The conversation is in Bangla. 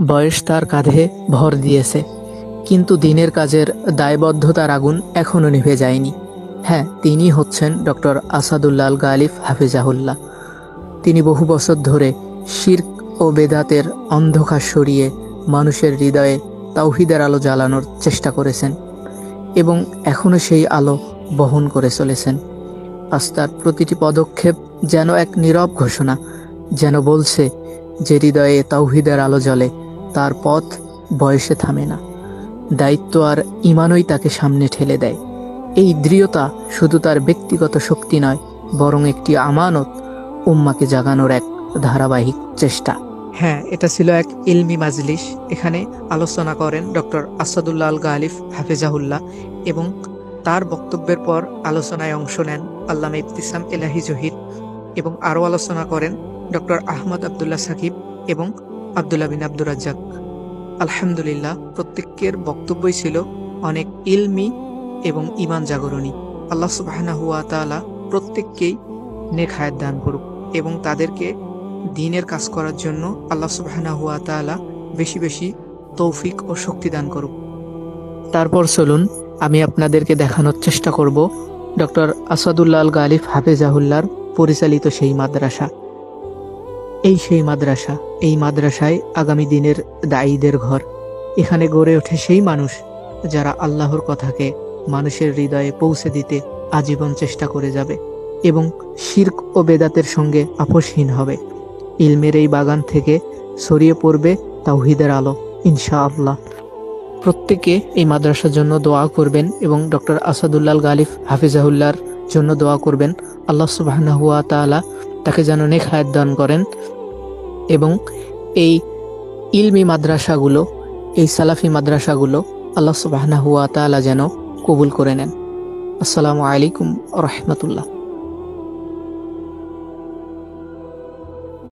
বয়স তার কাঁধে ভর দিয়েছে, কিন্তু দিনের কাজের দায়বদ্ধতার আগুন এখনও নিভে যায়নি। হ্যাঁ, তিনি হচ্ছেন ডক্টর আসাদুল্লাহ আল গালিব হাফিজাহুল্লাহ। তিনি বহু বছর ধরে শিরক ও বেদাতের অন্ধকার সরিয়ে মানুষের হৃদয়ে তাওহীদের আলো জ্বালানোর চেষ্টা করেছেন এবং এখনও সেই আলো বহন করে চলেছেন। আজ তার প্রতিটি পদক্ষেপ যেন এক নীরব ঘোষণা, যেন বলছে যে হৃদয়ে তাওহীদের আলো জ্বলে তার পথ বয়সে থামে না। দায়িত্ব আর ঈমানই তাকে সামনে ঠেলে দেয়। এই দৃঢ়তা শুধু তার ব্যক্তিগত শক্তি নয়, বরং একটি আমানত, উম্মাকে জাগানোর এক ধারাবাহিক চেষ্টা। হ্যাঁ, এটা ছিল এক ইলমি মাজলিস। এখানে আলোচনা করেন ডক্টর আসাদুল্লাহ আল গালিব হাফিজাহুল্লাহ এবং তার বক্তব্যের পর আলোচনায় অংশ নেন আল্লামা ইবতিসাম এলাহি জহির এবং আরও আলোচনা করেন ডক্টর আহমদ আবদুল্লাহ সাকিব এবং আবদুল্লাহ বিন আব্দুর রাজ্জাক। আলহামদুলিল্লাহ, প্রত্যেকের বক্তব্যই ছিল অনেক ইলমি এবং ঈমান জাগরণী। আল্লাহ সুবহানাহু ওয়া তাআলা প্রত্যেককেই নেক হায়াত দান করুক এবং তাদেরকে দ্বীনের কাজ করার জন্য আল্লাহ সুবহানাহু ওয়া তাআলা বেশি বেশি তৌফিক ও শক্তি দান করুক। তারপর চলুন আমি আপনাদেরকে দেখানোর চেষ্টা করব ডক্টর আসাদুল্লাহ আল গালিব হাফিজাহুল্লাহর পরিচালিত সেই মাদ্রাসা। এই মাদ্রাসায় আগামী দিনের দায়ীদের ঘর। এখানে গড়ে ওঠে সেই মানুষ যারা আল্লাহর কথাকে মানুষের হৃদয়ে পৌঁছে দিতে আজীবন চেষ্টা করে যাবে এবং শিরক ও বেদাতের সঙ্গে আপোষহীন হবে। ইলমের এই বাগান থেকে ছড়িয়ে পড়বে তাওহীদের আলো ইনশাআল্লাহ। প্রত্যেকে এই মাদ্রাসার জন্য দোয়া করবেন এবং ডক্টর আসাদুল্লাহ আল গালিব হাফিজাহুল্লাহর জন্য দোয়া করবেন। আল্লাহ সুবহানাহু ওয়া তাআলা তাকে যেন নেক হায়াত দান করেন এবং এই ইলমি মাদ্রাসাগুলো, এই সালাফি মাদ্রাসাগুলো আল্লাহ সুবহানাহু ওয়া তাআলা যেন কবুল করে নেন। আসসালামু আলাইকুম ওয়া রাহমাতুল্লাহ।